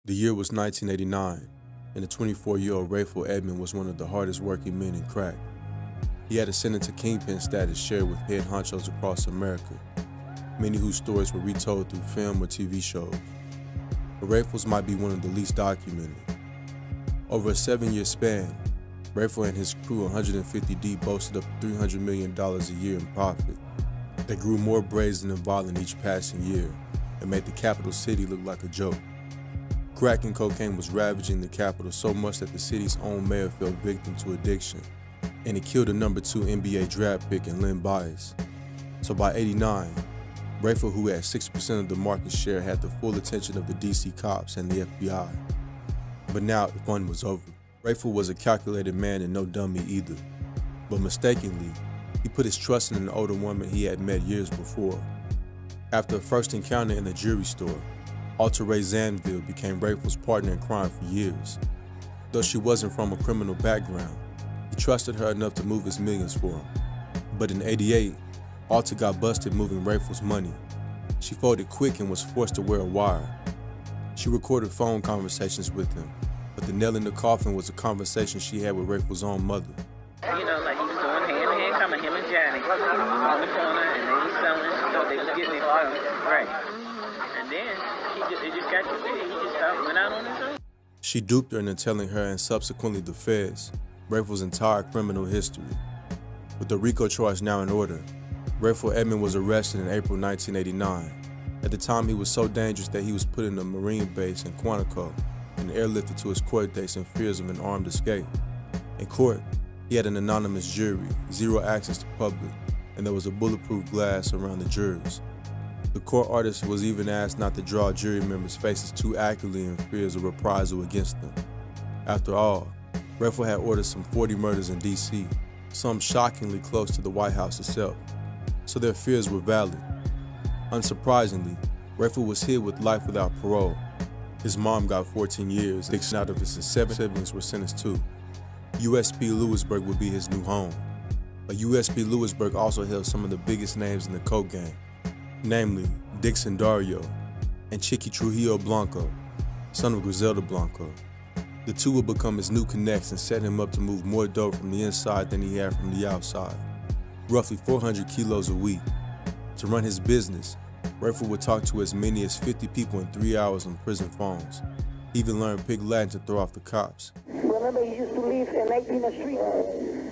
The year was 1989, and the 24-year-old Rayful Edmond was one of the hardest working men in crack. He had ascended to kingpin status shared with head honchos across America, many whose stories were retold through film or TV shows. But Rayful's might be one of the least documented. Over a 7-year span, Rayful and his crew 150 deep boasted up $300 million a year in profit. They grew more brazen and violent each passing year and made the capital city look like a joke. Crack and cocaine was ravaging the capital so much that the city's own mayor fell victim to addiction, and it killed the number 2 NBA draft pick in Len Bias. So by '89, Rayful, who had 6% of the market share, had the full attention of the DC cops and the FBI. But now the fun was over. Rayful was a calculated man and no dummy either. But mistakenly, he put his trust in an older woman he had met years before. After a first encounter in a jewelry store, Alta Ray Zanville became Rayful's partner in crime for years. Though she wasn't from a criminal background, he trusted her enough to move his millions for him. But in '88, Alta got busted moving Rayful's money. She folded quick and was forced to wear a wire. She recorded phone conversations with him, but the nail in the coffin was a conversation she had with Rayful's own mother. You know, like he was doing hand-to-hand coming, him and Johnny on the corner, and they was selling, so they was getting it right. And then it just got too big. He just went out on his own. She duped her into telling her and subsequently the feds Rayful's entire criminal history. With the RICO charge now in order, Rayful Edmond was arrested in April 1989. At the time, he was so dangerous that he was put in a Marine base in Quantico and airlifted to his court dates in fears of an armed escape. In court, he had an anonymous jury, zero access to public, and there was a bulletproof glass around the jurors. The court artist was even asked not to draw jury members' faces too accurately in fears of reprisal against them. After all, Rayful had ordered some 40 murders in D.C., some shockingly close to the White House itself, so their fears were valid. Unsurprisingly, Rayful was hit with life without parole. His mom got 14 years, 6 out of his 7 siblings were sentenced too. USP Lewisburg would be his new home. But USP Lewisburg also held some of the biggest names in the coke game, namely Dixon Dario and Chicky Trujillo Blanco, son of Griselda Blanco. The two would become his new connects and set him up to move more dope from the inside than he had from the outside, roughly 400 kilos a week. To run his business, Rayful would talk to as many as 50 people in 3 hours on prison phones. He even learned Pig Latin to throw off the cops. Remember, he used to live in 18th Street.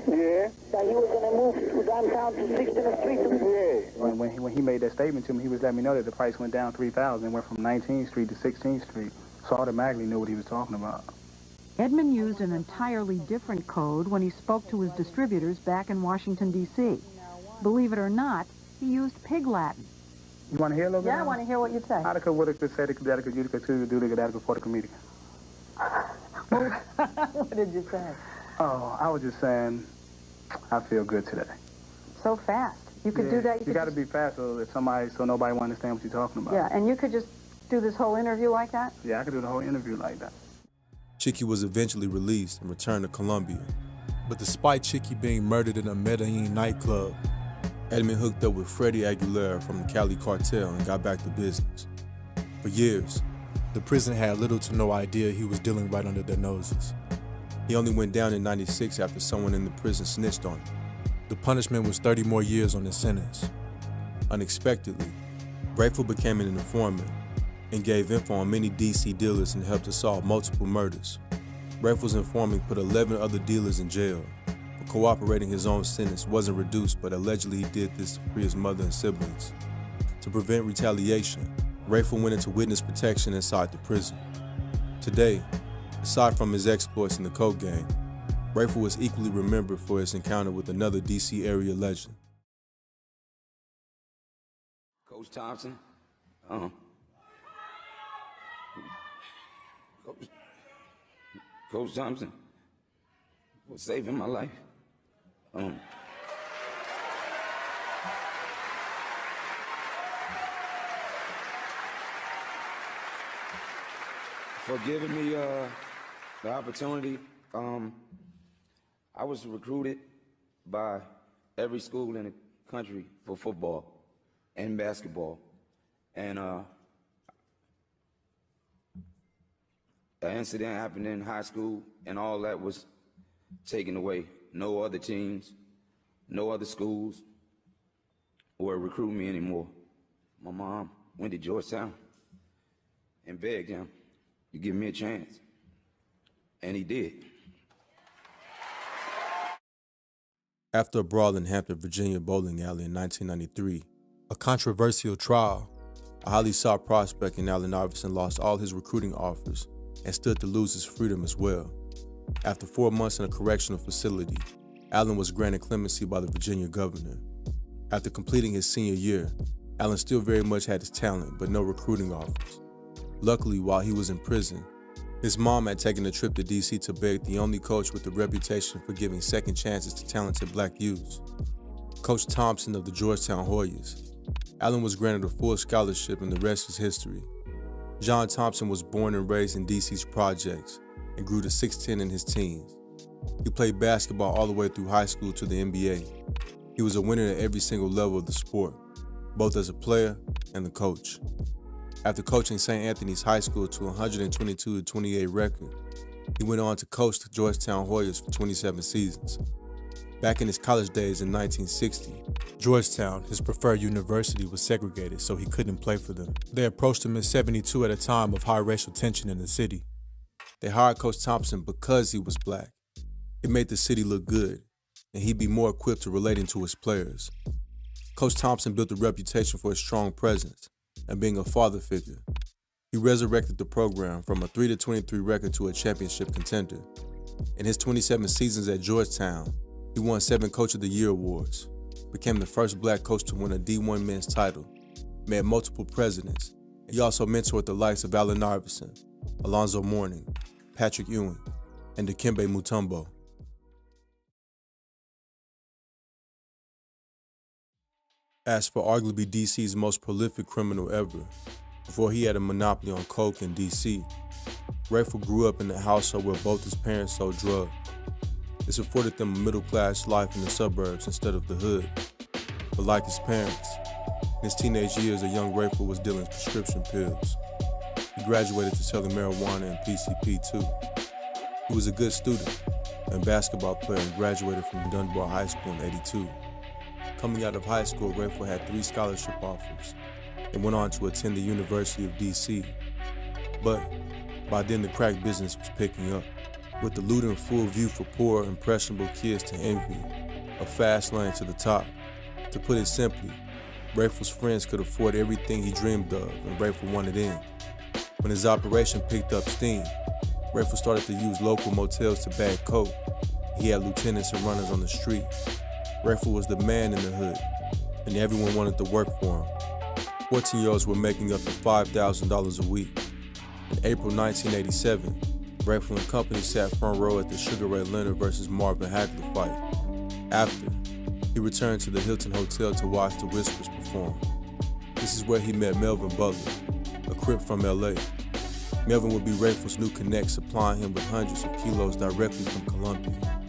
Yeah. That he was going to move to downtown to 16th Street. Yeah. When he made that statement to me, he was letting me know that the price went down 3,000, went from 19th Street to 16th Street. So I automatically knew what he was talking about. Edmond used an entirely different code when he spoke to his distributors back in Washington, D.C. Believe it or not, he used Pig Latin. You want to hear a little bit? Yeah, I want to hear what you say. Attica would have said it, that you could do the Attica for the comedian. What did you say? Oh, I was just saying, I feel good today. So fast. You could do that. You got to be fast so nobody will understand what you're talking about. Yeah, and you could just do this whole interview like that? Yeah, I could do the whole interview like that. Chicky was eventually released and returned to Colombia. But despite Chicky being murdered in a Medellin nightclub, Edmond hooked up with Freddie Aguilera from the Cali cartel and got back to business. For years, the prison had little to no idea he was dealing right under their noses. He only went down in '96 after someone in the prison snitched on him. The punishment was 30 more years on his sentence. Unexpectedly, Rayful became an informant and gave info on many DC dealers and helped to solve multiple murders. Rayful's informant put 11 other dealers in jail. For cooperating, his own sentence wasn't reduced, but allegedly he did this to free his mother and siblings. To prevent retaliation, Rayful went into witness protection inside the prison. Today, aside from his exploits in the coke gang, Rayful was equally remembered for his encounter with another DC area legend. Coach Thompson, Coach Thompson was saving my life. For giving me the opportunity. I was recruited by every school in the country for football and basketball. And An incident happened in high school, and all that was taken away. No other teams, no other schools would recruit me anymore. My mom went to Georgetown and begged him to give me a chance, and he did. After a brawl in Hampton, Virginia bowling alley in 1993, a controversial trial, a highly sought prospect in Allen Iverson lost all his recruiting offers and stood to lose his freedom as well. After 4 months in a correctional facility, Allen was granted clemency by the Virginia governor. After completing his senior year, Allen still very much had his talent, but no recruiting offers. Luckily, while he was in prison, his mom had taken a trip to D.C. to beg the only coach with a reputation for giving second chances to talented black youths, Coach Thompson of the Georgetown Hoyas. Allen was granted a full scholarship, and the rest is history. John Thompson was born and raised in D.C.'s projects and grew to 6'10" in his teens. He played basketball all the way through high school to the NBA. He was a winner at every single level of the sport, both as a player and a coach. After coaching St. Anthony's High School to a 122-28 record, he went on to coach the Georgetown Hoyas for 27 seasons. Back in his college days in 1960, Georgetown, his preferred university, was segregated, so he couldn't play for them. They approached him in '72 at a time of high racial tension in the city. They hired Coach Thompson because he was black. It made the city look good, and he'd be more equipped to relating to his players. Coach Thompson built a reputation for his strong presence and being a father figure. He resurrected the program from a 3-23 record to a championship contender. In his 27 seasons at Georgetown, he won 7 Coach of the Year awards, became the first black coach to win a D1 men's title, met multiple presidents. He also mentored the likes of Allen Iverson, Alonzo Mourning, Patrick Ewing, and Dikembe Mutombo. As for arguably DC's most prolific criminal ever, before he had a monopoly on coke in DC, Rayful grew up in a household where both his parents sold drugs. This afforded them a middle-class life in the suburbs instead of the hood. But like his parents, in his teenage years, a young Rayful was dealing prescription pills. He graduated to selling marijuana and PCP too. He was a good student and basketball player and graduated from Dunbar High School in '82. Coming out of high school, Rayful had 3 scholarship offers and went on to attend the University of DC. But by then the crack business was picking up. With the loot in full view for poor, impressionable kids to envy, a fast lane to the top. To put it simply, Rayful's friends could afford everything he dreamed of, and Rayful wanted in. When his operation picked up steam, Rayful started to use local motels to bag coke. He had lieutenants and runners on the street. Rayful was the man in the hood, and everyone wanted to work for him. 14-year-olds were making up to $5,000 a week. In April 1987, Rayful and company sat front row at the Sugar Ray Leonard versus Marvin Hagler fight. After, he returned to the Hilton Hotel to watch the Whispers perform. This is where he met Melvin Butler, a Crip from LA. Melvin would be Rayful's new connect, supplying him with hundreds of kilos directly from Colombia.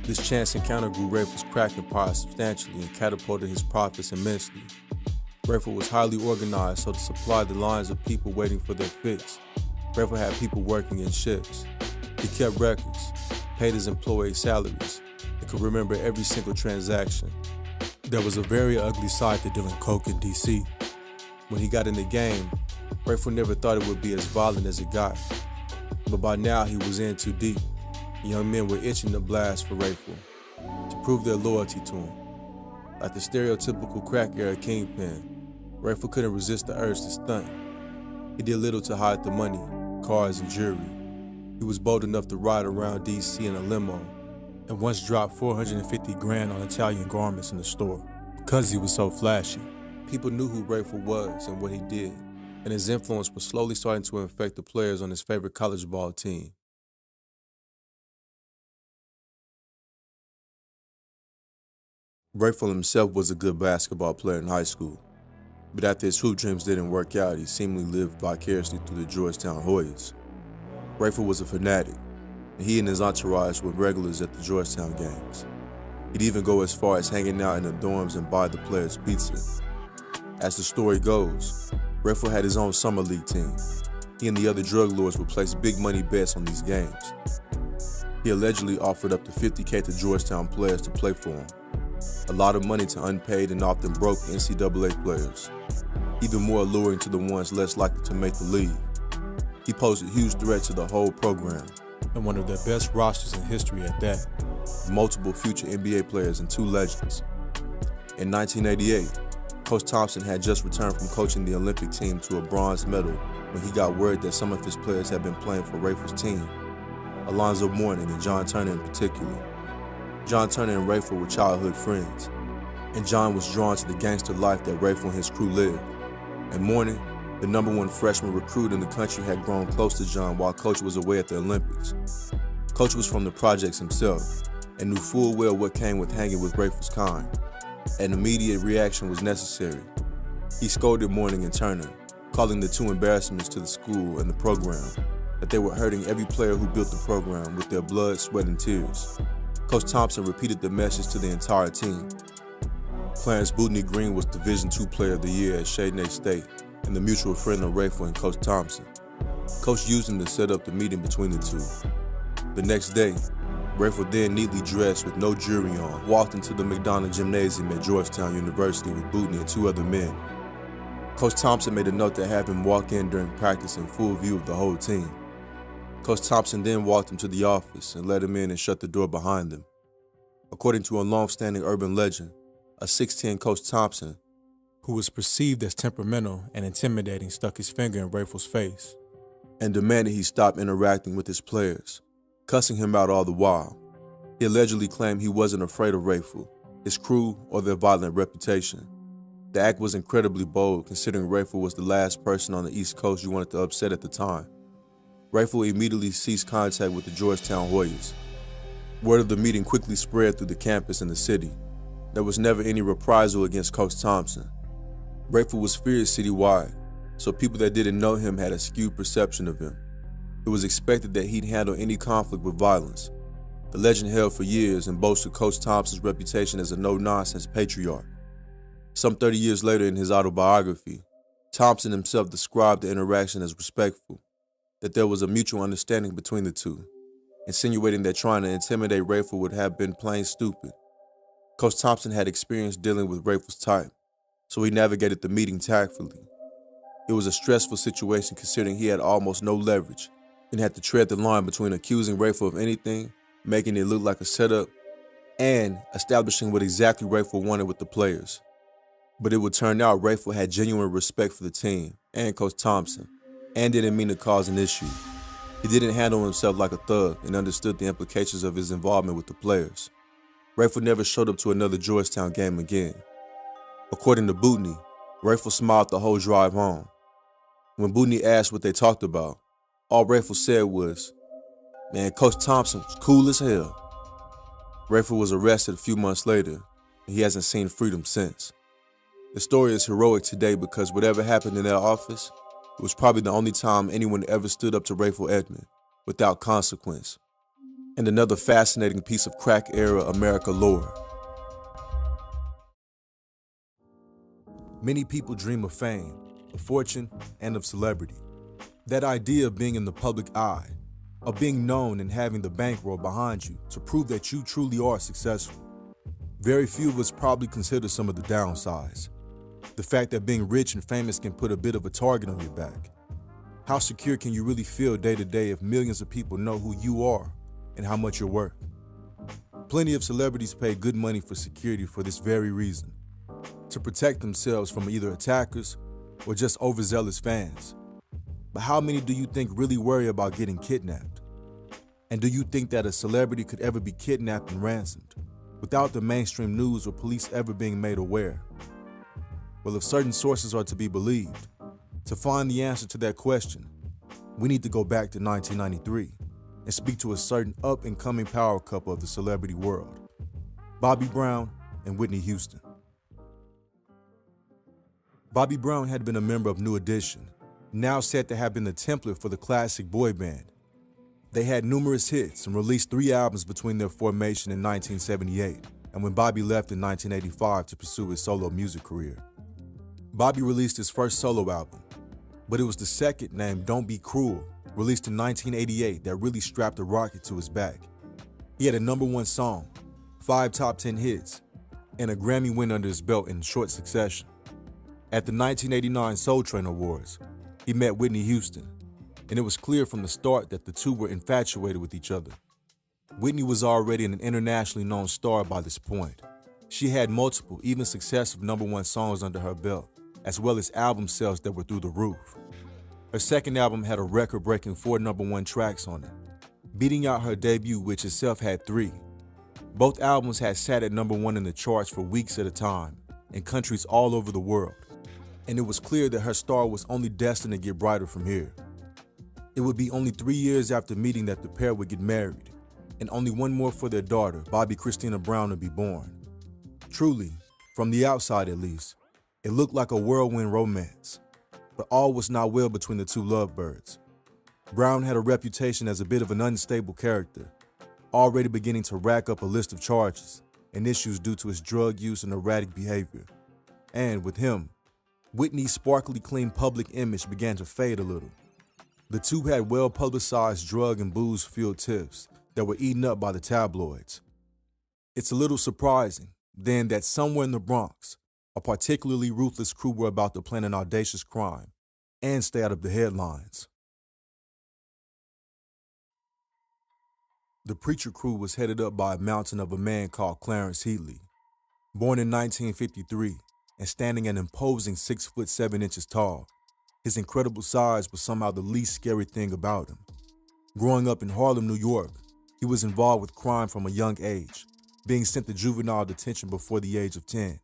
This chance encounter grew Rayful's crack empire substantially and catapulted his profits immensely. Rayful was highly organized, so to supply the lines of people waiting for their fix, Rayful had people working in shifts. He kept records, paid his employees salaries, and could remember every single transaction. There was a very ugly side to dealing coke in DC. When he got in the game, Rayful never thought it would be as violent as it got. But by now he was in too deep. Young men were itching to blast for Rayful, to prove their loyalty to him. Like the stereotypical crack era kingpin, Rayful couldn't resist the urge to stunt. He did little to hide the money, cars, and jewelry. He was bold enough to ride around DC in a limo, and once dropped $450,000 on Italian garments in the store because he was so flashy. People knew who Rayful was and what he did, and his influence was slowly starting to infect the players on his favorite college ball team. Rayful himself was a good basketball player in high school, but after his hoop dreams didn't work out, he seemingly lived vicariously through the Georgetown Hoyas. Rayful was a fanatic, and he and his entourage were regulars at the Georgetown games. He'd even go as far as hanging out in the dorms and buy the players pizza. As the story goes, Rayful had his own summer league team. he and the other drug lords would place big money bets on these games. He allegedly offered up to $50K to Georgetown players to play for him, a lot of money to unpaid and often broke NCAA players, even more alluring to the ones less likely to make the league. He posed a huge threat to the whole program, and one of their best rosters in history at that, multiple future NBA players and two legends. In 1988, Coach Thompson had just returned from coaching the Olympic team to a bronze medal when he got word that some of his players had been playing for Rayful's team, Alonzo Mourning and John Turner in particular. John Turner and Rayful were childhood friends, and John was drawn to the gangster life that Rayful and his crew lived. And Mourning, the #1 freshman recruit in the country, had grown close to John while Coach was away at the Olympics. Coach was from the projects himself and knew full well what came with hanging with Rayful's kind. An immediate reaction was necessary. He scolded Mourning and Turner, calling the two embarrassments to the school and the program, that they were hurting every player who built the program with their blood, sweat, and tears. Coach Thompson repeated the message to the entire team. Clarence Bootney Green was Division II Player of the Year at Shadenay State and the mutual friend of Rayful and Coach Thompson. Coach used him to set up the meeting between the two. The next day, Rayful, then neatly dressed with no jewelry on, walked into the McDonough Gymnasium at Georgetown University with Bootney and two other men. Coach Thompson made a note to have him walk in during practice in full view of the whole team. Coach Thompson then walked him to the office and let him in and shut the door behind them. According to a long-standing urban legend, a 6'10" Coach Thompson, who was perceived as temperamental and intimidating, stuck his finger in Rayful's face and demanded he stop interacting with his players, cussing him out all the while. He allegedly claimed he wasn't afraid of Rayful, his crew, or their violent reputation. The act was incredibly bold, considering Rayful was the last person on the East Coast you wanted to upset at the time. Rayful immediately ceased contact with the Georgetown Hoyas. Word of the meeting quickly spread through the campus and the city. There was never any reprisal against Coach Thompson. Rayful was feared citywide, so people that didn't know him had a skewed perception of him. It was expected that he'd handle any conflict with violence. The legend held for years and boasted Coach Thompson's reputation as a no-nonsense patriarch. Some 30 years later in his autobiography, Thompson himself described the interaction as respectful, that there was a mutual understanding between the two, insinuating that trying to intimidate Rayful would have been plain stupid. Coach Thompson had experience dealing with Rayful's type, so he navigated the meeting tactfully. It was a stressful situation considering he had almost no leverage and had to tread the line between accusing Rayful of anything, making it look like a setup, and establishing what exactly Rayful wanted with the players. But it would turn out Rayful had genuine respect for the team and Coach Thompson, and didn't mean to cause an issue. He didn't handle himself like a thug and understood the implications of his involvement with the players. Rayful never showed up to another Georgetown game again. According to Bootney, Rayful smiled the whole drive home. When Bootney asked what they talked about, all Rayful said was, "Man, Coach Thompson was cool as hell." Rayful was arrested a few months later, and he hasn't seen freedom since. The story is heroic today because whatever happened in that office, it was probably the only time anyone ever stood up to Rayful Edmond without consequence. And another fascinating piece of crack-era America lore. Many people dream of fame, of fortune, and of celebrity. That idea of being in the public eye, of being known and having the bankroll behind you to prove that you truly are successful. Very few of us probably consider some of the downsides. The fact that being rich and famous can put a bit of a target on your back. How secure can you really feel day to day if millions of people know who you are and how much you're worth? Plenty of celebrities pay good money for security for this very reason, to protect themselves from either attackers or just overzealous fans. But how many do you think really worry about getting kidnapped? And do you think that a celebrity could ever be kidnapped and ransomed without the mainstream news or police ever being made aware? Well, if certain sources are to be believed, to find the answer to that question, we need to go back to 1993 and speak to a certain up-and-coming power couple of the celebrity world, Bobby Brown and Whitney Houston. Bobby Brown had been a member of New Edition, now said to have been the template for the classic boy band. They had numerous hits and released 3 albums between their formation in 1978 and when Bobby left in 1985 to pursue his solo music career. Bobby released his first solo album, But it was the second, named Don't Be Cruel, released in 1988, that really strapped a rocket to his back. He had a #1 song, 5 top 10 hits, and a Grammy win under his belt in short succession. At the 1989 Soul Train Awards, he met Whitney Houston, and it was clear from the start that the two were infatuated with each other. Whitney was already an internationally known star by this point. She had multiple, even successive #1 songs under her belt, as well as album sales that were through the roof. Her second album had a record-breaking 4 #1 tracks on it, beating out her debut, which itself had 3. Both albums had sat at #1 in the charts for weeks at a time, in countries all over the world, and it was clear that her star was only destined to get brighter from here. It would be only 3 years after meeting that the pair would get married, and only one more for their daughter, Bobbi Kristina Brown, to be born. Truly, from the outside at least, it looked like a whirlwind romance, but all was not well between the two lovebirds. Brown had a reputation as a bit of an unstable character, already beginning to rack up a list of charges and issues due to his drug use and erratic behavior. And with him, Whitney's sparkly clean public image began to fade a little. The two had well-publicized drug and booze-fueled tiffs that were eaten up by the tabloids. It's a little surprising, then, that somewhere in the Bronx, a particularly ruthless crew were about to plan an audacious crime and stay out of the headlines. The Preacher Crew was headed up by a mountain of a man called Clarence Heatley. Born in 1953 and standing an imposing 6 foot 7 inches tall, his incredible size was somehow the least scary thing about him. Growing up in Harlem, New York, he was involved with crime from a young age, being sent to juvenile detention before the age of 10.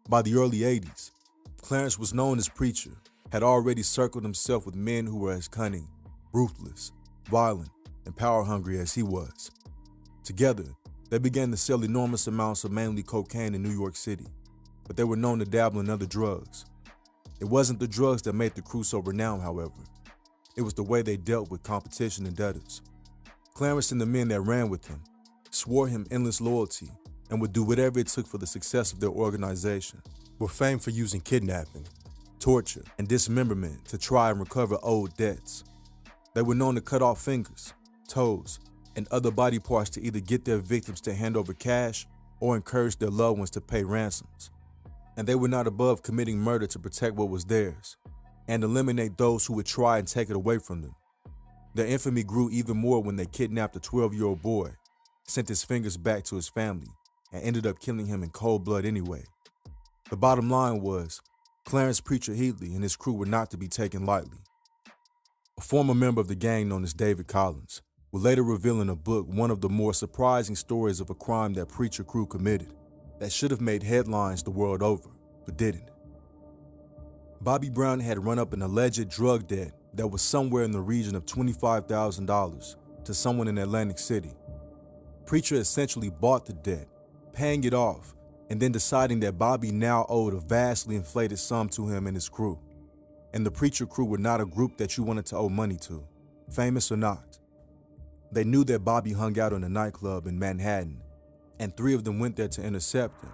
By the early 80s, Clarence was known as Preacher, had already circled himself with men who were as cunning, ruthless, violent, and power-hungry as he was. Together, they began to sell enormous amounts of mainly cocaine in New York City, but they were known to dabble in other drugs. It wasn't the drugs that made the crew so renowned, however. It was the way they dealt with competition and debtors. Clarence and the men that ran with him swore him endless loyalty and would do whatever it took for the success of their organization, were famed for using kidnapping, torture, and dismemberment to try and recover old debts. They were known to cut off fingers, toes, and other body parts to either get their victims to hand over cash or encourage their loved ones to pay ransoms. And they were not above committing murder to protect what was theirs and eliminate those who would try and take it away from them. Their infamy grew even more when they kidnapped a 12-year-old boy, sent his fingers back to his family, and ended up killing him in cold blood anyway. The bottom line was, Clarence Preacher Heatley and his crew were not to be taken lightly. A former member of the gang known as David Collins would later reveal in a book one of the more surprising stories of a crime that Preacher Crew committed that should have made headlines the world over, but didn't. Bobby Brown had run up an alleged drug debt that was somewhere in the region of $25,000 to someone in Atlantic City. Preacher essentially bought the debt, paying it off, and then deciding that Bobby now owed a vastly inflated sum to him and his crew. And the Preacher Crew were not a group that you wanted to owe money to, famous or not. They knew that Bobby hung out in a nightclub in Manhattan, and 3 of them went there to intercept him.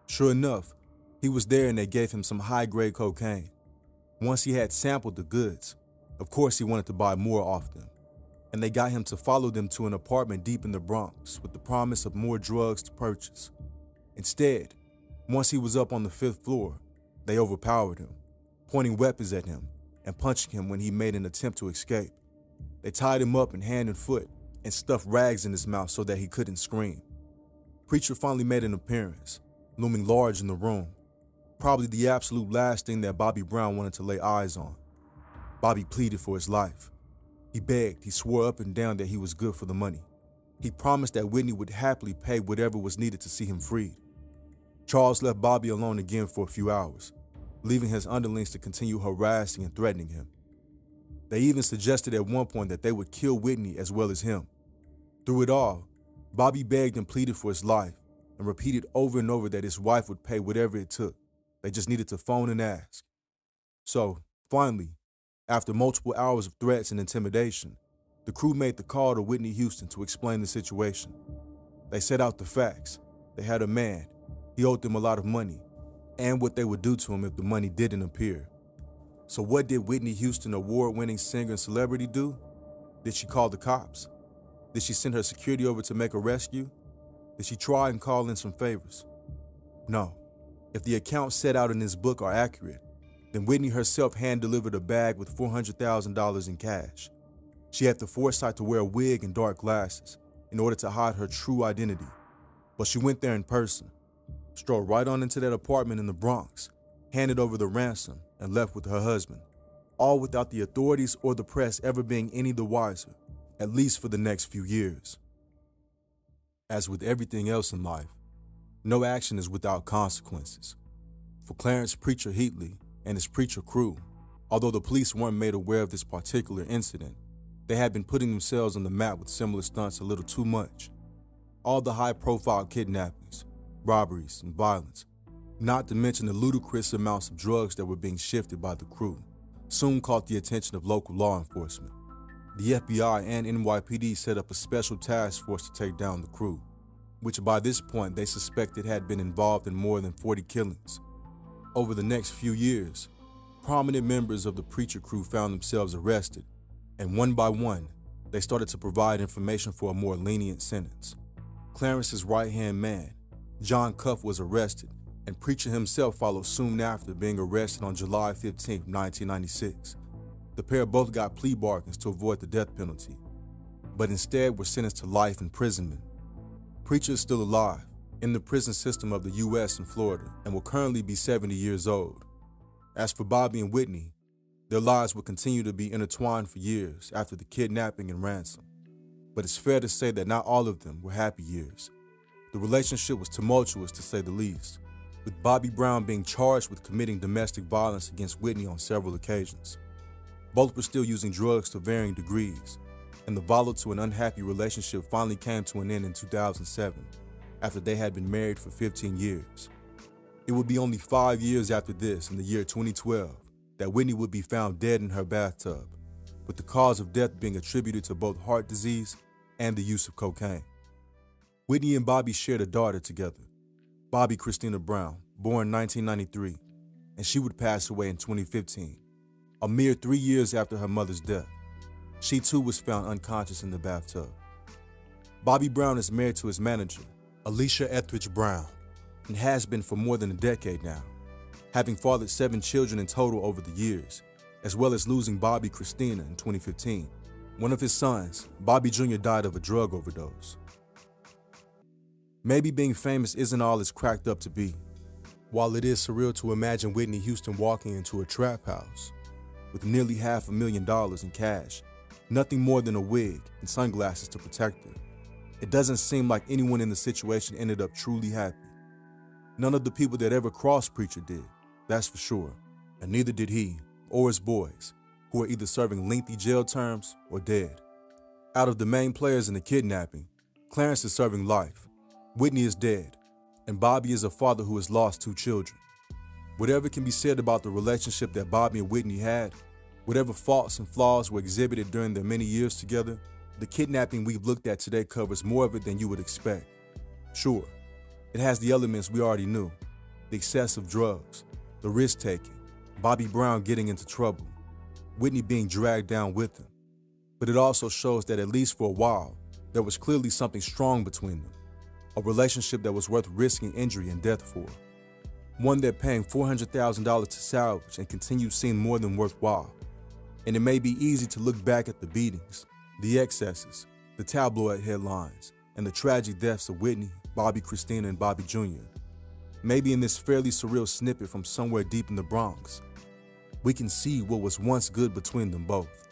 Sure enough, he was there and they gave him some high-grade cocaine. Once he had sampled the goods, of course he wanted to buy more off them, and they got him to follow them to an apartment deep in the Bronx with the promise of more drugs to purchase. Instead, once he was up on the 5th floor, they overpowered him, pointing weapons at him and punching him when he made an attempt to escape. They tied him up in hand and foot and stuffed rags in his mouth so that he couldn't scream. Preacher finally made an appearance, looming large in the room, probably the absolute last thing that Bobby Brown wanted to lay eyes on. Bobby pleaded for his life. He begged, he swore up and down that he was good for the money. He promised that Whitney would happily pay whatever was needed to see him freed. Charles left Bobby alone again for a few hours, leaving his underlings to continue harassing and threatening him. They even suggested at one point that they would kill Whitney as well as him. Through it all, Bobby begged and pleaded for his life and repeated over and over that his wife would pay whatever it took. They just needed to phone and ask. So, finally, after multiple hours of threats and intimidation, the crew made the call to Whitney Houston to explain the situation. They set out the facts. They had a man. He owed them a lot of money, and what they would do to him if the money didn't appear. So what did Whitney Houston, award-winning singer and celebrity, do? Did she call the cops? Did she send her security over to make a rescue? Did she try and call in some favors? No. If the accounts set out in this book are accurate, then Whitney herself hand-delivered a bag with $400,000 in cash. She had the foresight to wear a wig and dark glasses in order to hide her true identity. But she went there in person, strolled right on into that apartment in the Bronx, handed over the ransom, and left with her husband, all without the authorities or the press ever being any the wiser, at least for the next few years. As with everything else in life, no action is without consequences. For Clarence Preacher Heatley and his Preacher crew, although the police weren't made aware of this particular incident, they had been putting themselves on the map with similar stunts a little too much. All the high-profile kidnappings, robberies, and violence, not to mention the ludicrous amounts of drugs that were being shifted by the crew, soon caught the attention of local law enforcement. The FBI and NYPD set up a special task force to take down the crew, which by this point they suspected had been involved in more than 40 killings. Over the next few years, prominent members of the Preacher crew found themselves arrested, and one by one, they started to provide information for a more lenient sentence. Clarence's right-hand man, John Cuff, was arrested, and Preacher himself followed soon after, being arrested on July 15, 1996. The pair both got plea bargains to avoid the death penalty, but instead were sentenced to life imprisonment. Preacher is still alive in the prison system of the U.S. and Florida and will currently be 70 years old. As for Bobby and Whitney, their lives would continue to be intertwined for years after the kidnapping and ransom. But it's fair to say that not all of them were happy years. The relationship was tumultuous, to say the least, with Bobby Brown being charged with committing domestic violence against Whitney on several occasions. Both were still using drugs to varying degrees, and the volatile and unhappy relationship finally came to an end in 2007, after they had been married for 15 years. It would be only 5 years after this, in the year 2012, that Whitney would be found dead in her bathtub, with the cause of death being attributed to both heart disease and the use of cocaine. Whitney and Bobby shared a daughter together, Bobby Christina Brown, born 1993, and she would pass away in 2015, a mere 3 years after her mother's death. She too was found unconscious in the bathtub. Bobby Brown is married to his manager, Alicia Etheridge Brown, and has been for more than a decade now, having fathered 7 children in total over the years, as well as losing Bobby Christina in 2015. One of his sons, Bobby Jr., died of a drug overdose. Maybe being famous isn't all it's cracked up to be. While it is surreal to imagine Whitney Houston walking into a trap house with nearly $500,000 in cash, nothing more than a wig and sunglasses to protect her, it doesn't seem like anyone in the situation ended up truly happy. None of the people that ever crossed Preacher did, that's for sure, and neither did he or his boys, who are either serving lengthy jail terms or dead. Out of the main players in the kidnapping, Clarence is serving life, Whitney is dead, and Bobby is a father who has lost 2 children. Whatever can be said about the relationship that Bobby and Whitney had, whatever faults and flaws were exhibited during their many years together, the kidnapping we've looked at today covers more of it than you would expect. Sure, it has the elements we already knew, the excessive drugs, the risk-taking, Bobby Brown getting into trouble, Whitney being dragged down with him. But it also shows that at least for a while, there was clearly something strong between them, a relationship that was worth risking injury and death for, one that paying $400,000 to salvage and continue seemed more than worthwhile. And it may be easy to look back at the beatings, the excesses, the tabloid headlines, and the tragic deaths of Whitney, Bobby Christina, and Bobby Jr. Maybe in this fairly surreal snippet from somewhere deep in the Bronx, we can see what was once good between them both.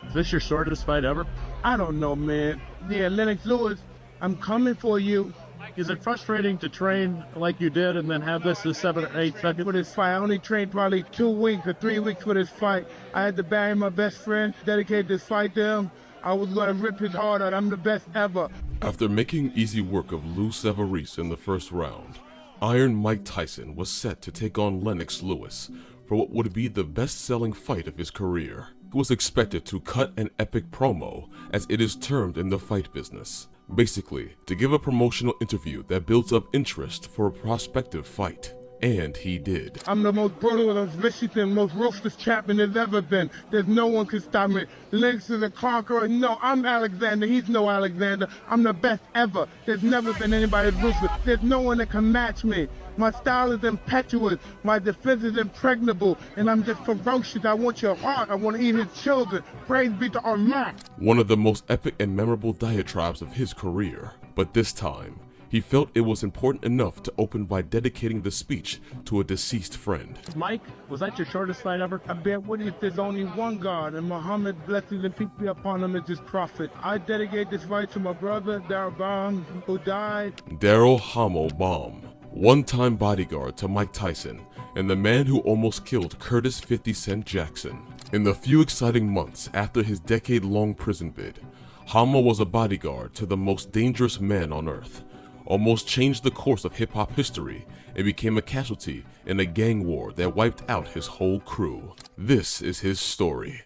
Is this your shortest fight ever? I don't know, man. Yeah, Lennox Lewis, I'm coming for you. Is it frustrating to train like you did and then have this 7 or 8 seconds for this fight? I only trained probably 2 weeks or 3 weeks for this fight. I had to bury my best friend, dedicate this fight to him. I was going to rip his heart out. I'm the best ever. After making easy work of Lou Savarese in the first round, Iron Mike Tyson was set to take on Lennox Lewis for what would be the best-selling fight of his career. He was expected to cut an epic promo, as it is termed in the fight business. Basically, to give a promotional interview that builds up interest for a prospective fight. And he did. I'm the most brutal, most vicious, and most ruthless champion there's ever been. There's no one can stop me. Lennox is the conqueror. No, I'm Alexander. He's no Alexander. I'm the best ever. There's never been anybody as ruthless. There's no one that can match me. My style is impetuous. My defense is impregnable. And I'm just ferocious. I want your heart. I want to eat his children. Praise be to Allah. One of the most epic and memorable diatribes of his career. But this time, he felt it was important enough to open by dedicating the speech to a deceased friend. Mike, was that your shortest fight ever? I bear witness there's only one God, and Muhammad, blessings and peace be upon him, is his prophet. I dedicate this fight to my brother, Darrell Baum, who died. Darrell Hamo Baum, one-time bodyguard to Mike Tyson, and the man who almost killed Curtis 50 Cent Jackson. In the few exciting months after his decade-long prison bid, Hamo was a bodyguard to the most dangerous man on earth, almost changed the course of hip-hop history, and became a casualty in a gang war that wiped out his whole crew. This is his story.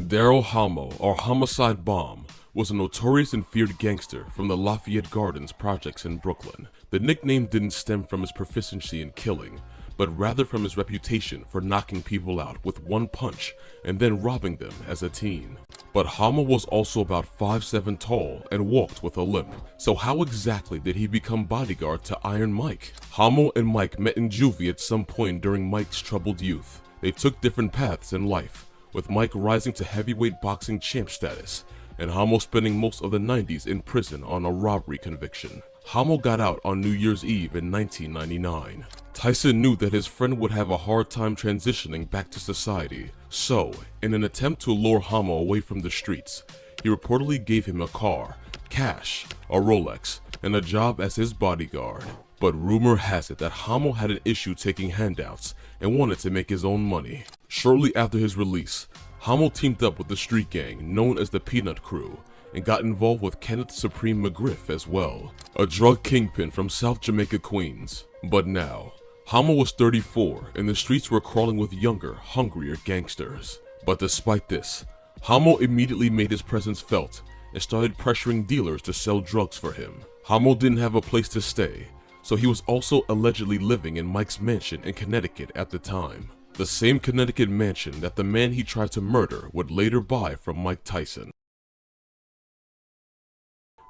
Darrell Hamo, or Homicide Baum, was a notorious and feared gangster from the Lafayette Gardens projects in Brooklyn. The nickname didn't stem from his proficiency in killing, but rather from his reputation for knocking people out with one punch and then robbing them as a teen. But Hamo was also about 5'7" tall and walked with a limp. So how exactly did he become bodyguard to Iron Mike? Hamo and Mike met in juvie at some point during Mike's troubled youth. They took different paths in life, with Mike rising to heavyweight boxing champ status, and Hamo spending most of the 90s in prison on a robbery conviction. Hamo got out on New Year's Eve in 1999. Tyson knew that his friend would have a hard time transitioning back to society, so, in an attempt to lure Hamo away from the streets, he reportedly gave him a car, cash, a Rolex, and a job as his bodyguard. But rumor has it that Hamo had an issue taking handouts and wanted to make his own money. Shortly after his release, Hamo teamed up with the street gang known as the Peanut Crew and got involved with Kenneth Supreme McGriff as well, a drug kingpin from South Jamaica, Queens. But now, Hamo was 34 and the streets were crawling with younger, hungrier gangsters. But despite this, Hamo immediately made his presence felt and started pressuring dealers to sell drugs for him. Hamo didn't have a place to stay, so he was also allegedly living in Mike's mansion in Connecticut at the time. The same Connecticut mansion that the man he tried to murder would later buy from Mike Tyson.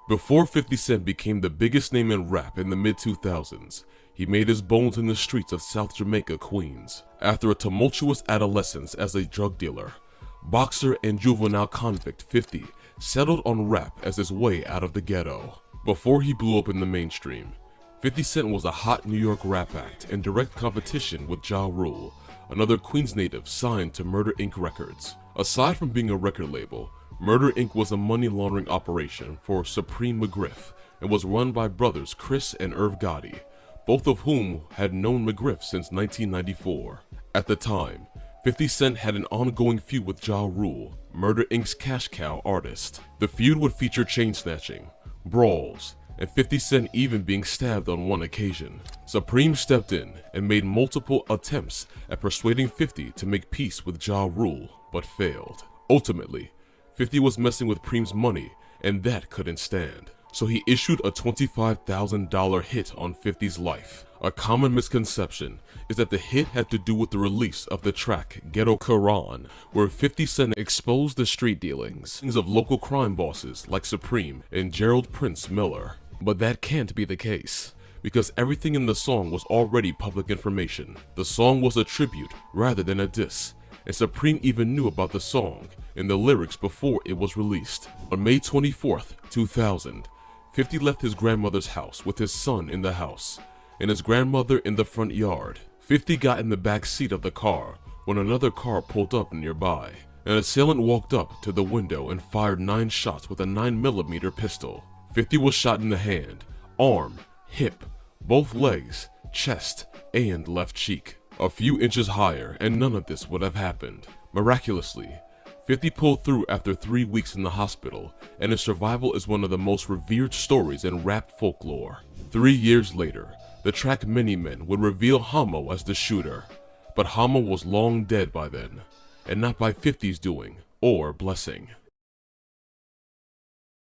Before 50 Cent became the biggest name in rap in the mid-2000s, he made his bones in the streets of South Jamaica, Queens. After a tumultuous adolescence as a drug dealer, boxer and juvenile convict 50 settled on rap as his way out of the ghetto. Before he blew up in the mainstream, 50 Cent was a hot New York rap act in direct competition with Ja Rule, another Queens native signed to Murder Inc. Records. Aside from being a record label, Murder Inc. was a money laundering operation for Supreme McGriff and was run by brothers Chris and Irv Gotti, both of whom had known McGriff since 1994. At the time, 50 Cent had an ongoing feud with Ja Rule, Murder Inc.'s cash cow artist. The feud would feature chain snatching, brawls, and 50 Cent even being stabbed on one occasion. Supreme stepped in and made multiple attempts at persuading 50 to make peace with Ja Rule, but failed. Ultimately, 50 was messing with Preem's money, and that couldn't stand. So he issued a $25,000 hit on 50's life. A common misconception is that the hit had to do with the release of the track Ghetto Quran, where 50 Cent exposed the street dealings of local crime bosses like Supreme and Gerald Prince Miller. But that can't be the case, because everything in the song was already public information. The song was a tribute rather than a diss, and Supreme even knew about the song and the lyrics before it was released. On May 24th, 2000, 50 left his grandmother's house with his son in the house and his grandmother in the front yard. 50 got in the back seat of the car when another car pulled up nearby. An assailant walked up to the window and fired 9 shots with a 9mm pistol. 50 was shot in the hand, arm, hip, both legs, chest, and left cheek. A few inches higher, and none of this would have happened. Miraculously, 50 pulled through after 3 weeks in the hospital, and his survival is one of the most revered stories in rap folklore. 3 years later, the track Many Men would reveal Hamo as the shooter, but Hamo was long dead by then, and not by 50's doing or blessing.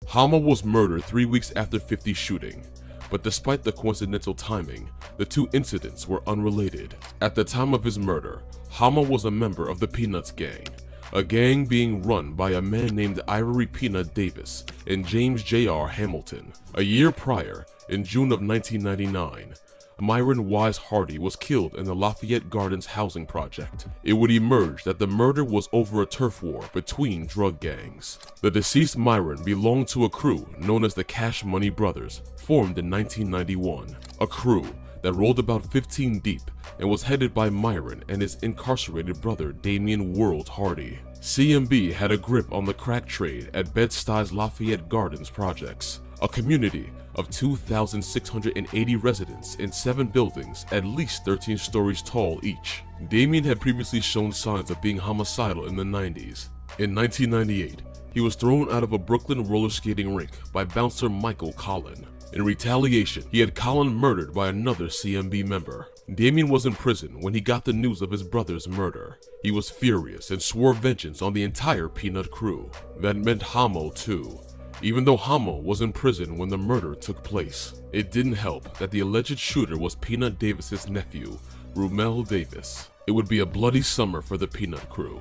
Hama was murdered 3 weeks after 50's shooting, but despite the coincidental timing, the two incidents were unrelated. At the time of his murder, Hama was a member of the Peanuts gang, a gang being run by a man named Ivory Peanut Davis and James J.R. Hamilton. A year prior, in June of 1999, Myron Wise Hardy was killed in the Lafayette Gardens housing project. It would emerge that the murder was over a turf war between drug gangs. The deceased Myron belonged to a crew known as the Cash Money Brothers, formed in 1991. A crew that rolled about 15 deep and was headed by Myron and his incarcerated brother Damian World Hardy. CMB had a grip on the crack trade at Bed-Stuy's Lafayette Gardens projects, a community of 2,680 residents in 7 buildings at least 13 stories tall each. Damian had previously shown signs of being homicidal in the 90s. In 1998, he was thrown out of a Brooklyn roller skating rink by bouncer Michael Collin. In retaliation, he had Collin murdered by another CMB member. Damian was in prison when he got the news of his brother's murder. He was furious and swore vengeance on the entire Peanut crew. That meant Hamo too. Even though Hamo was in prison when the murder took place, it didn't help that the alleged shooter was Peanut Davis's nephew, Rumel Davis. It would be a bloody summer for the Peanut crew.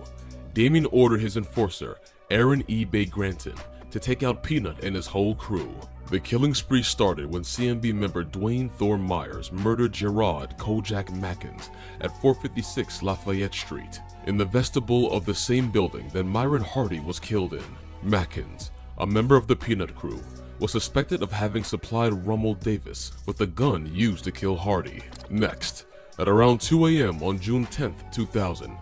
Damian ordered his enforcer, Aaron E. Bay Granton, to take out Peanut and his whole crew. The killing spree started when CMB member Dwayne Thor Myers murdered Gerard Kojak Mackins at 456 Lafayette Street, in the vestibule of the same building that Myron Hardy was killed in. Mackins, a member of the Peanut crew, was suspected of having supplied Rummel Davis with the gun used to kill Hardy. Next, at around 2 a.m. on June 10, 2000,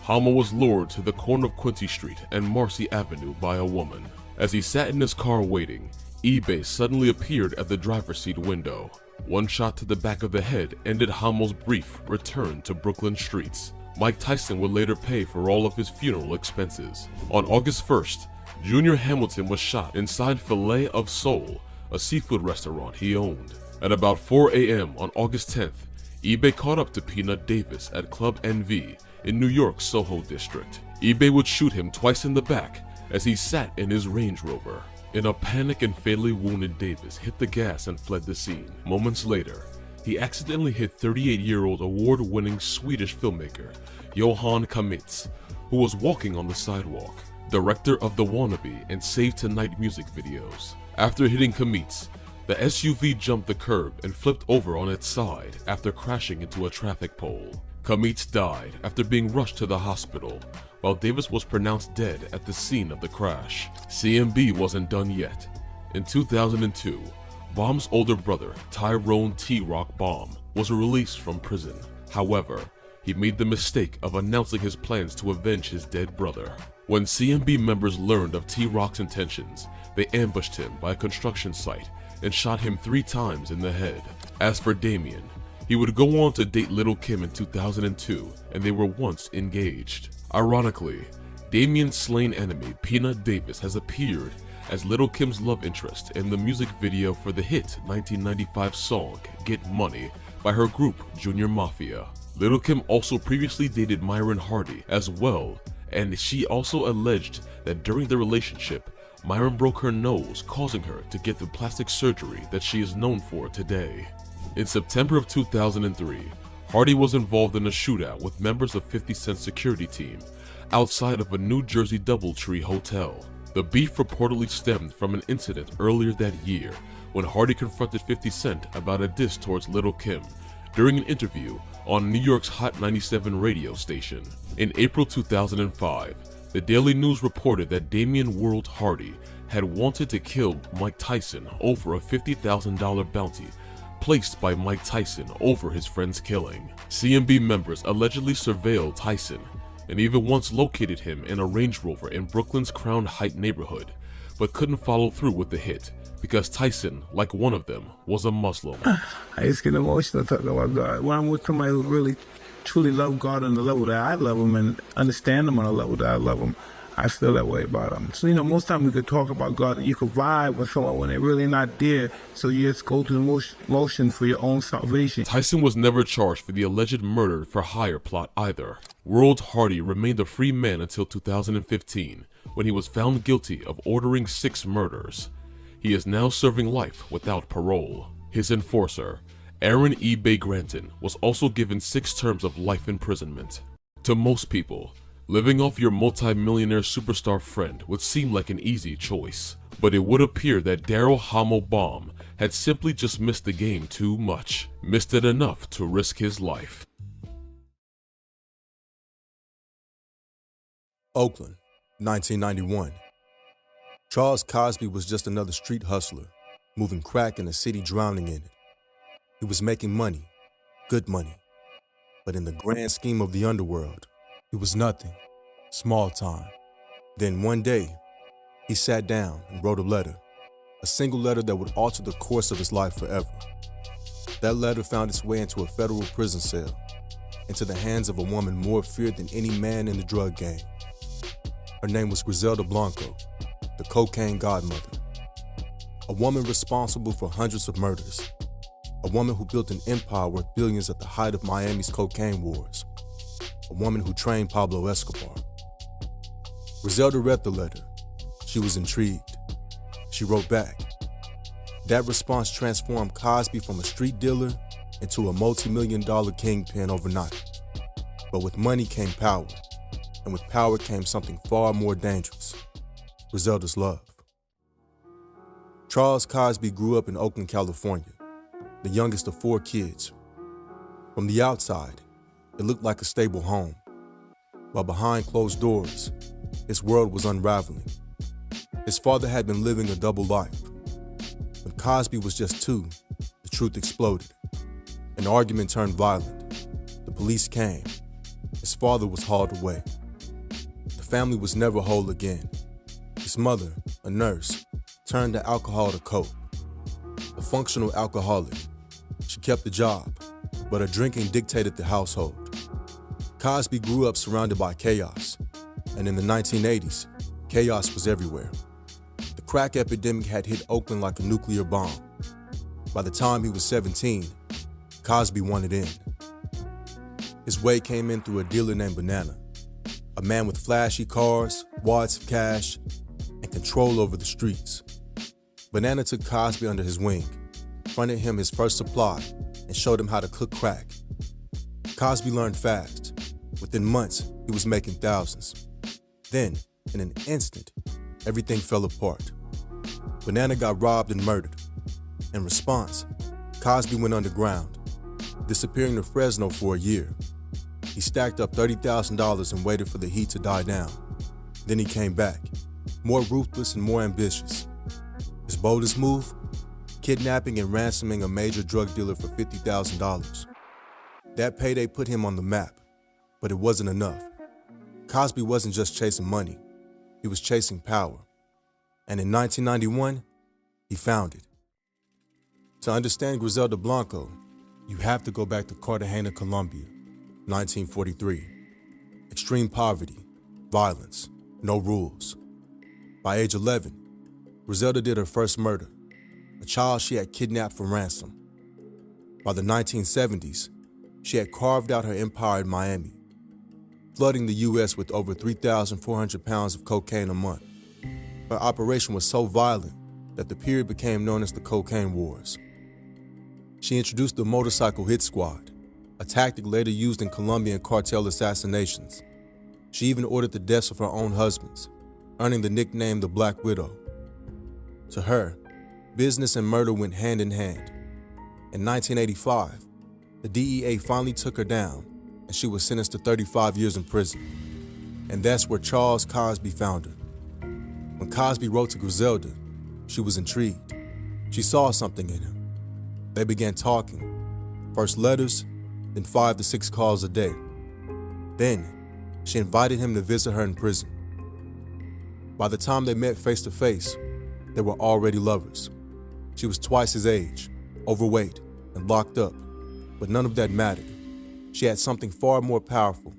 Hama was lured to the corner of Quincy Street and Marcy Avenue by a woman. As he sat in his car waiting, eBay suddenly appeared at the driver's seat window. One shot to the back of the head ended Hamo's brief return to Brooklyn streets. Mike Tyson would later pay for all of his funeral expenses. On August 1st, Junior Hamilton was shot inside Filet of Soul, a seafood restaurant he owned. At about 4 a.m. on August 10th, eBay caught up to Peanut Davis at Club NV in New York's Soho district. eBay would shoot him twice in the back as he sat in his Range Rover. In a panic and fatally wounded Davis hit the gas and fled the scene. Moments later, he accidentally hit 38-year-old award-winning Swedish filmmaker Johan Kamitz, who was walking on the sidewalk, director of The Wannabe and Save Tonight music videos. After hitting Kamitz, the SUV jumped the curb and flipped over on its side after crashing into a traffic pole. Kamitz died after being rushed to the hospital, while Davis was pronounced dead at the scene of the crash. CMB wasn't done yet. In 2002, Baum's older brother, Tyrone T-Rock Baum, was released from prison. However, he made the mistake of announcing his plans to avenge his dead brother. When CMB members learned of T-Rock's intentions, they ambushed him by a construction site and shot him 3 times in the head. As for Damian, he would go on to date Little Kim in 2002, and they were once engaged. Ironically, Damian's slain enemy, Peanut Davis, has appeared as Little Kim's love interest in the music video for the hit 1995 song Get Money by her group Junior Mafia. Little Kim also previously dated Myron Hardy as well, and she also alleged that during the relationship, Myron broke her nose, causing her to get the plastic surgery that she is known for today. In September of 2003, Hardy was involved in a shootout with members of 50 Cent's security team outside of a New Jersey DoubleTree hotel. The beef reportedly stemmed from an incident earlier that year when Hardy confronted 50 Cent about a diss towards Little Kim during an interview on New York's Hot 97 radio station. In April 2005, the Daily News reported that Damian World Hardy had wanted to kill Mike Tyson over a $50,000 bounty placed by Mike Tyson over his friend's killing. CMB members allegedly surveilled Tyson and even once located him in a Range Rover in Brooklyn's Crown Heights neighborhood, but couldn't follow through with the hit because Tyson, like one of them, was a Muslim. I just get emotional talking about God. When I'm with somebody who really truly love God on the level that I love him and understand him on the level that I love him, I feel that way about him. So, most times we could talk about God and you could vibe with someone when they're really not there. So you just go through the motion for your own salvation. Tyson was never charged for the alleged murder for hire plot either. World Hardy remained a free man until 2015, when he was found guilty of ordering 6 murders. He is now serving life without parole. His enforcer, Aaron E. Bay Granton, was also given 6 terms of life imprisonment. To most people, living off your multi-millionaire superstar friend would seem like an easy choice, but it would appear that Daryl Hamo Baum had simply just missed the game too much, missed it enough to risk his life. Oakland, 1991. Charles Cosby was just another street hustler, moving crack in a city drowning in it. He was making money, good money, but in the grand scheme of the underworld, he was nothing, small time. Then one day, he sat down and wrote a letter, a single letter that would alter the course of his life forever. That letter found its way into a federal prison cell, into the hands of a woman more feared than any man in the drug game. Her name was Griselda Blanco, the cocaine godmother. A woman responsible for hundreds of murders. A woman who built an empire worth billions at the height of Miami's cocaine wars. A woman who trained Pablo Escobar. Griselda read the letter. She was intrigued. She wrote back. That response transformed Cosby from a street dealer into a multi-million-dollar kingpin overnight. But with money came power, and with power came something far more dangerous: Griselda's love. Charles Cosby grew up in Oakland, California, the youngest of 4 kids. From the outside, it looked like a stable home, while behind closed doors, his world was unraveling. His father had been living a double life. When Cosby was just 2, the truth exploded. An argument turned violent. The police came. His father was hauled away. The family was never whole again. His mother, a nurse, turned to alcohol to cope. A functional alcoholic, she kept the job, but her drinking dictated the household. Cosby grew up surrounded by chaos, and in the 1980s, chaos was everywhere. The crack epidemic had hit Oakland like a nuclear bomb. By the time he was 17, Cosby wanted in. His way came in through a dealer named Banana, a man with flashy cars, wads of cash, and control over the streets. Banana took Cosby under his wing, fronted him his first supply, and showed him how to cook crack. Cosby learned fast. Within months, he was making thousands. Then, in an instant, everything fell apart. Banana got robbed and murdered. In response, Cosby went underground, disappearing to Fresno for a year. He stacked up $30,000 and waited for the heat to die down. Then he came back, more ruthless and more ambitious. His boldest move? Kidnapping and ransoming a major drug dealer for $50,000. That payday put him on the map, but it wasn't enough. Cosby wasn't just chasing money, he was chasing power. And in 1991, he found it. To understand Griselda Blanco, you have to go back to Cartagena, Colombia, 1943. Extreme poverty, violence, no rules. By age 11, Griselda did her first murder, a child she had kidnapped for ransom. By the 1970s, she had carved out her empire in Miami, flooding the U.S. with over 3,400 pounds of cocaine a month. Her operation was so violent that the period became known as the Cocaine Wars. She introduced the Motorcycle Hit Squad, a tactic later used in Colombian cartel assassinations. She even ordered the deaths of her own husbands, earning the nickname the Black Widow. To her, business and murder went hand in hand. In 1985, the DEA finally took her down, and she was sentenced to 35 years in prison. And that's where Charles Cosby found her. When Cosby wrote to Griselda, she was intrigued. She saw something in him. They began talking. First letters, then 5 to 6 calls a day. Then, she invited him to visit her in prison. By the time they met face to face, they were already lovers. She was twice his age, overweight, and locked up, but none of that mattered. She had something far more powerful: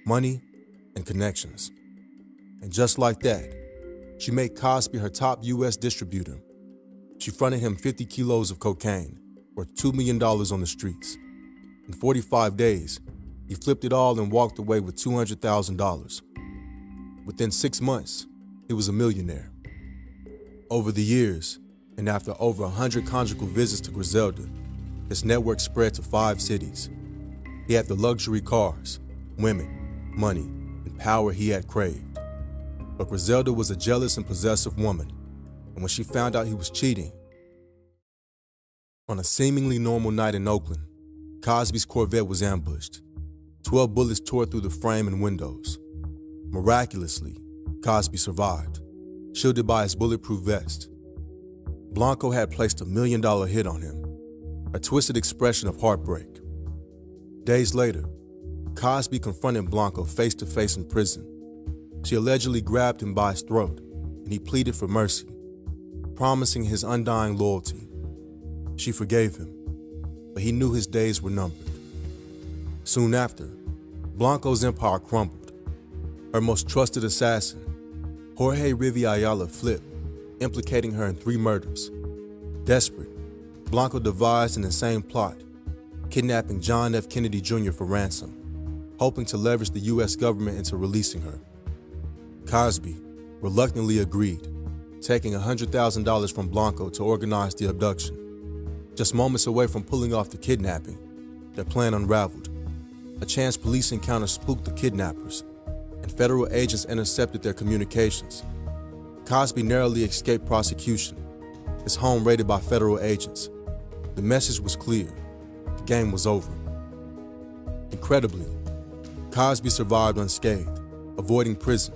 money and connections. And just like that, she made Cosby her top U.S. distributor. She fronted him 50 kilos of cocaine, worth $2 million on the streets. In 45 days, he flipped it all and walked away with $200,000. Within 6 months, he was a millionaire. Over the years, And after over 100 conjugal visits to Griselda, his network spread to 5 cities. He had the luxury cars, women, money, and power he had craved. But Griselda was a jealous and possessive woman, and when she found out he was cheating, on a seemingly normal night in Oakland, Cosby's Corvette was ambushed. 12 bullets tore through the frame and windows. Miraculously, Cosby survived, shielded by his bulletproof vest. Blanco had placed $1 million hit on him, a twisted expression of heartbreak. Days later, Cosby confronted Blanco face-to-face in prison. She allegedly grabbed him by his throat, and he pleaded for mercy, promising his undying loyalty. She forgave him, but he knew his days were numbered. Soon after, Blanco's empire crumbled. Her most trusted assassin, Jorge Rivi Ayala, flipped, implicating her in 3 murders. Desperate, Blanco devised an insane plot, kidnapping John F. Kennedy Jr. for ransom, hoping to leverage the U.S. government into releasing her. Cosby reluctantly agreed, taking $100,000 from Blanco to organize the abduction. Just moments away from pulling off the kidnapping, their plan unraveled. A chance police encounter spooked the kidnappers, and federal agents intercepted their communications. Cosby narrowly escaped prosecution, his home raided by federal agents. The message was clear: the game was over. Incredibly, Cosby survived unscathed, avoiding prison,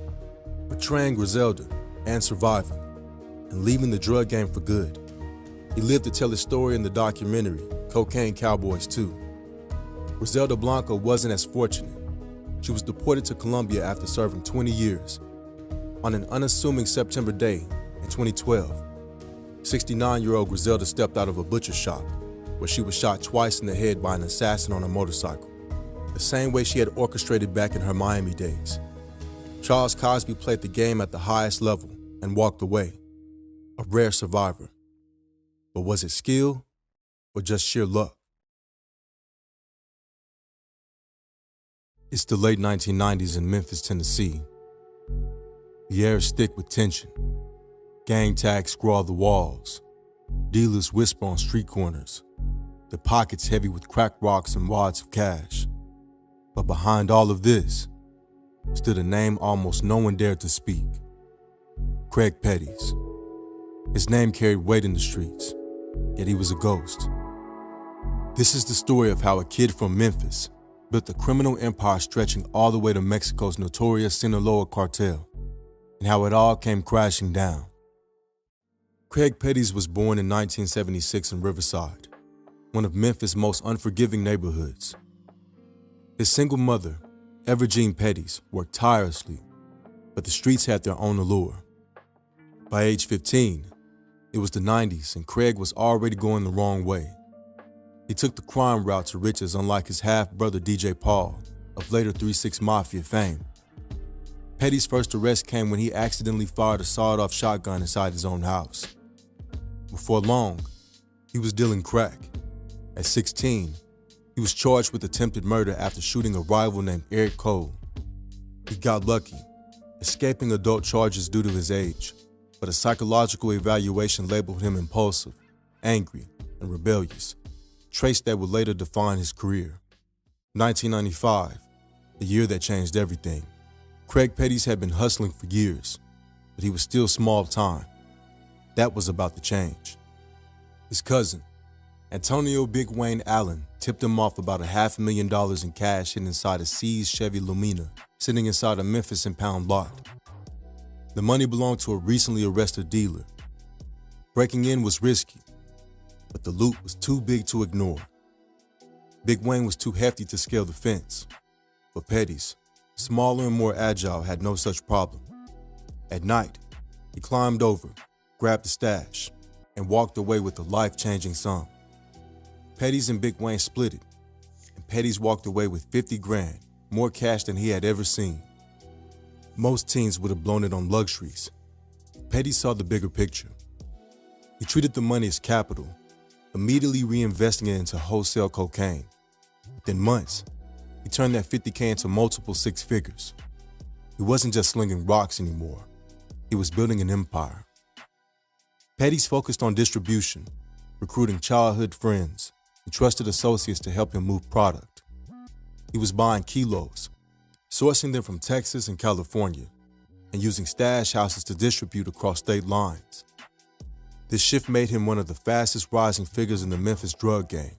betraying Griselda and surviving, and leaving the drug game for good. He lived to tell his story in the documentary, Cocaine Cowboys 2. Griselda Blanco wasn't as fortunate. She was deported to Colombia after serving 20 years. On an unassuming September day in 2012, 69-year-old Griselda stepped out of a butcher shop where she was shot twice in the head by an assassin on a motorcycle, the same way she had orchestrated back in her Miami days. Charles Cosby played the game at the highest level and walked away, a rare survivor. But was it skill or just sheer luck? It's the late 1990s in Memphis, Tennessee. The air is thick with tension. Gang tags scrawl the walls. Dealers whisper on street corners. Their pockets heavy with cracked rocks and wads of cash. But behind all of this stood a name almost no one dared to speak. Craig Petty's. His name carried weight in the streets, yet he was a ghost. This is the story of how a kid from Memphis built a criminal empire stretching all the way to Mexico's notorious Sinaloa cartel, and how it all came crashing down. Craig Petty's was born in 1976 in Riverside, one of Memphis' most unforgiving neighborhoods. His single mother, Evergene Petty's, worked tirelessly, but the streets had their own allure. By age 15, it was the 90s and Craig was already going the wrong way. He took the crime route to riches unlike his half-brother DJ Paul, of later 3 6 Mafia fame. Petty's first arrest came when he accidentally fired a sawed-off shotgun inside his own house. Before long, he was dealing crack. At 16, he was charged with attempted murder after shooting a rival named Eric Cole. He got lucky, escaping adult charges due to his age, but a psychological evaluation labeled him impulsive, angry, and rebellious, traits that would later define his career. 1995, the year that changed everything. Craig Petty's had been hustling for years, but he was still small time. That was about to change. His cousin, Antonio Big Wayne Allen, tipped him off about $500,000 in cash hidden inside a seized Chevy Lumina sitting inside a Memphis impound lot. The money belonged to a recently arrested dealer. Breaking in was risky, but the loot was too big to ignore. Big Wayne was too hefty to scale the fence, but Petty's, smaller and more agile, had no such problem. At night, he climbed over, grabbed the stash, and walked away with a life-changing sum. Petty's and Big Wayne split it, and Petty's walked away with 50 grand, more cash than he had ever seen. Most teens would have blown it on luxuries. Petty saw the bigger picture. He treated the money as capital, immediately reinvesting it into wholesale cocaine. Within months, he turned that 50K into multiple 6 figures. He wasn't just slinging rocks anymore. He was building an empire. Petty's focused on distribution, recruiting childhood friends and trusted associates to help him move product. He was buying kilos, sourcing them from Texas and California, and using stash houses to distribute across state lines. This shift made him one of the fastest rising figures in the Memphis drug game.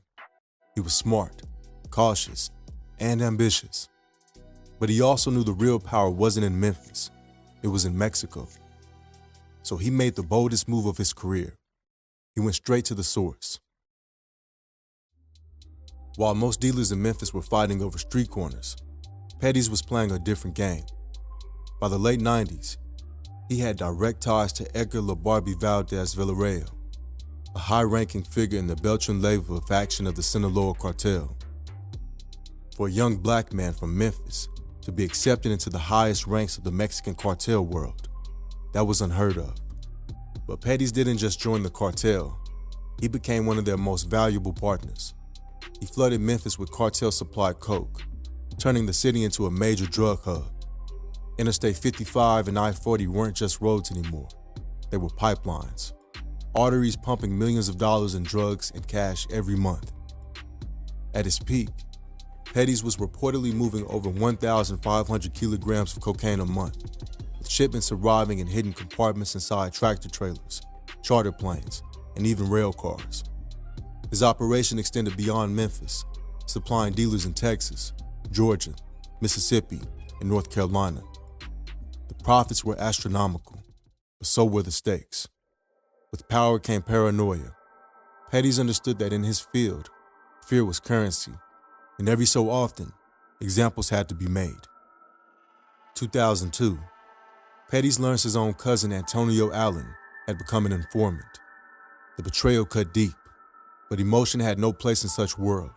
He was smart, cautious, and ambitious. But he also knew the real power wasn't in Memphis, it was in Mexico. So he made the boldest move of his career. He went straight to the source. While most dealers in Memphis were fighting over street corners, Petty's was playing a different game. By the late 90s, he had direct ties to Edgar La Barbie Valdez Villarreal, a high-ranking figure in the Beltran-Leyva faction of the Sinaloa cartel. For a young black man from Memphis to be accepted into the highest ranks of the Mexican cartel world, that was unheard of. But Petty's didn't just join the cartel, he became one of their most valuable partners. He flooded Memphis with cartel-supplied coke, turning the city into a major drug hub. Interstate 55 and I-40 weren't just roads anymore. They were pipelines, arteries pumping millions of dollars in drugs and cash every month. At its peak, Petty's was reportedly moving over 1,500 kilograms of cocaine a month, with shipments arriving in hidden compartments inside tractor trailers, charter planes, and even rail cars. His operation extended beyond Memphis, supplying dealers in Texas, Georgia, Mississippi, and North Carolina. The profits were astronomical, but so were the stakes. With power came paranoia. Petty's understood that in his field, fear was currency, and every so often, examples had to be made. 2002, Petty's learns his own cousin Antonio Allen had become an informant. The betrayal cut deep, but emotion had no place in such world.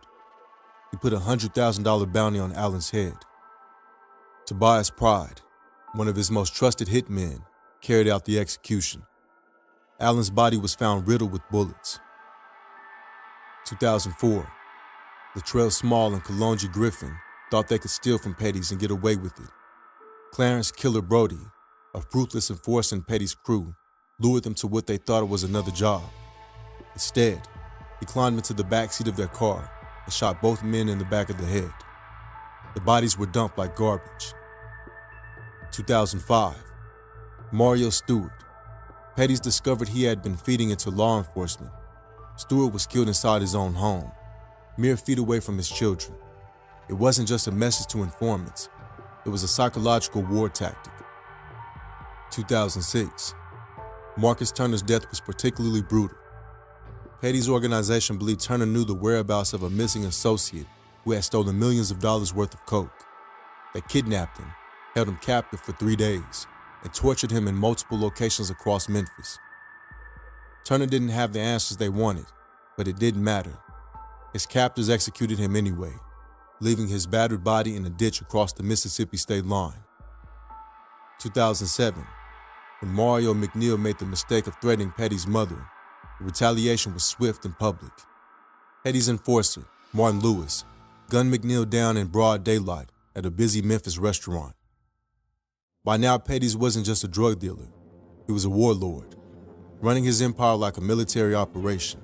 He put a $100,000 bounty on Allen's head. Tobias Pride, one of his most trusted hitmen, carried out the execution. Allen's body was found riddled with bullets. 2004, Latrell Small and Kalonji Griffin thought they could steal from Petty's and get away with it. Clarence Killer Brody, a ruthless enforcer in Petty's crew, lured them to what they thought was another job. Instead, he climbed into the backseat of their car and shot both men in the back of the head. The bodies were dumped like garbage. 2005, Mario Stewart. Petty's discovered he had been feeding into law enforcement. Stewart was killed inside his own home, mere feet away from his children. It wasn't just a message to informants, it was a psychological war tactic. 2006, Marcus Turner's death was particularly brutal. Petty's organization believed Turner knew the whereabouts of a missing associate who had stolen millions of dollars worth of coke. They kidnapped him, held him captive for 3 days, and tortured him in multiple locations across Memphis. Turner didn't have the answers they wanted, but it didn't matter. His captors executed him anyway, leaving his battered body in a ditch across the Mississippi state line. 2007, when Mario McNeil made the mistake of threatening Petty's mother, the retaliation was swift and public. Petty's enforcer, Martin Lewis, gunned McNeil down in broad daylight at a busy Memphis restaurant. By now, Petty's wasn't just a drug dealer. He was a warlord, running his empire like a military operation.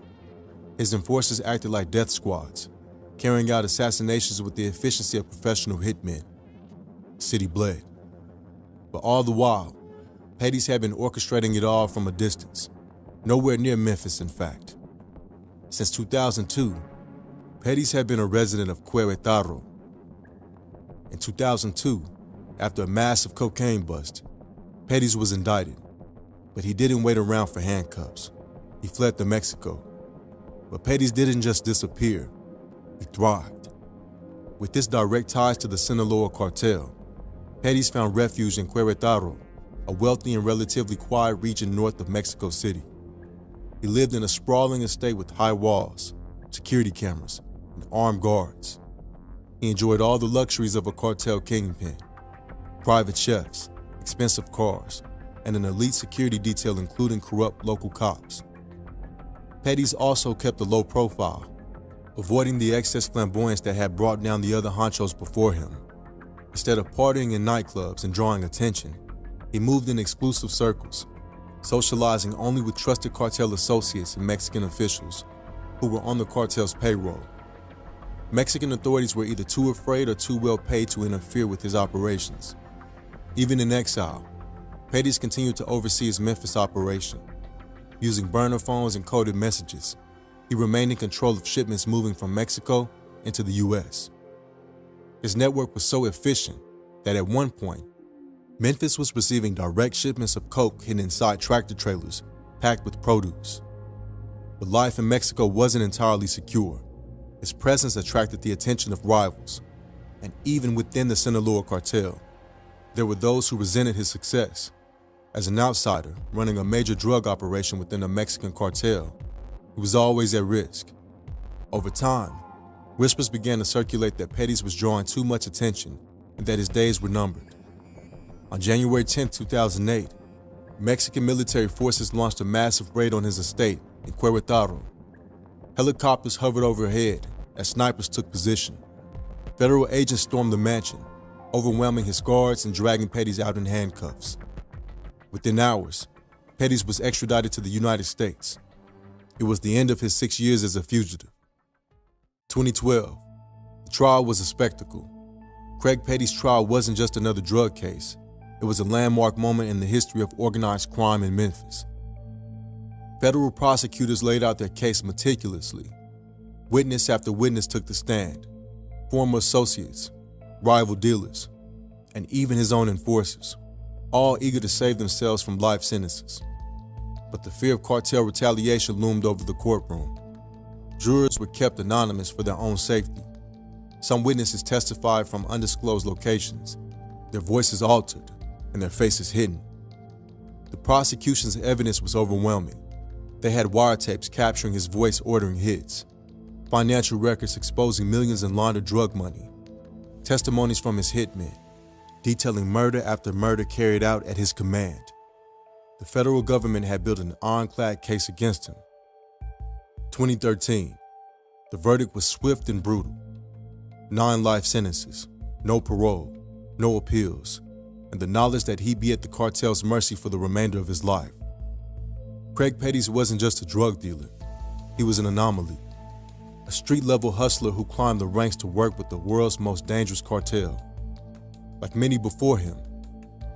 His enforcers acted like death squads, carrying out assassinations with the efficiency of professional hitmen. The city bled. But all the while, Petty's had been orchestrating it all from a distance, nowhere near Memphis, in fact. Since 2002, Petty's had been a resident of Querétaro. In 2002, after a massive cocaine bust, Petty's was indicted, but he didn't wait around for handcuffs. He fled to Mexico. But Petty's didn't just disappear, he thrived. With his direct ties to the Sinaloa cartel, Petty's found refuge in Querétaro, a wealthy and relatively quiet region north of Mexico City. He lived in a sprawling estate with high walls, security cameras, and armed guards. He enjoyed all the luxuries of a cartel kingpin: private chefs, expensive cars, and an elite security detail including corrupt local cops. Petty's also kept a low profile, avoiding the excess flamboyance that had brought down the other honchos before him. Instead of partying in nightclubs and drawing attention, he moved in exclusive circles, socializing only with trusted cartel associates and Mexican officials who were on the cartel's payroll. Mexican authorities were either too afraid or too well paid to interfere with his operations. Even in exile, Pettis continued to oversee his Memphis operation. Using burner phones and coded messages, he remained in control of shipments moving from Mexico into the U.S. His network was so efficient that at one point, Memphis was receiving direct shipments of coke hidden inside tractor trailers packed with produce. But life in Mexico wasn't entirely secure. His presence attracted the attention of rivals, and even within the Sinaloa cartel, there were those who resented his success. As an outsider running a major drug operation within a Mexican cartel, he was always at risk. Over time, whispers began to circulate that Pettis was drawing too much attention and that his days were numbered. On January 10, 2008, Mexican military forces launched a massive raid on his estate in Querétaro. Helicopters hovered overhead as snipers took position. Federal agents stormed the mansion, overwhelming his guards and dragging Pettis out in handcuffs. Within hours, Pettis was extradited to the United States. It was the end of his 6 years as a fugitive. 2012, the trial was a spectacle. Craig Petty's trial wasn't just another drug case. It was a landmark moment in the history of organized crime in Memphis. Federal prosecutors laid out their case meticulously. Witness after witness took the stand. Former associates, rival dealers, and even his own enforcers, all eager to save themselves from life sentences. But the fear of cartel retaliation loomed over the courtroom. Jurors were kept anonymous for their own safety. Some witnesses testified from undisclosed locations, their voices altered and their faces hidden. The prosecution's evidence was overwhelming. They had wiretapes capturing his voice ordering hits, financial records exposing millions in laundered drug money, testimonies from his hitmen, detailing murder after murder carried out at his command. The federal government had built an ironclad case against him. 2013, the verdict was swift and brutal. 9 life sentences, no parole, no appeals, and the knowledge that he'd be at the cartel's mercy for the remainder of his life. Craig Pettis wasn't just a drug dealer. He was an anomaly, a street-level hustler who climbed the ranks to work with the world's most dangerous cartel. Like many before him,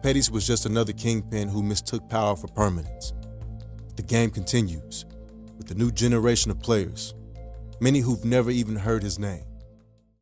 Pettis was just another kingpin who mistook power for permanence. The game continues, with a new generation of players, many who've never even heard his name.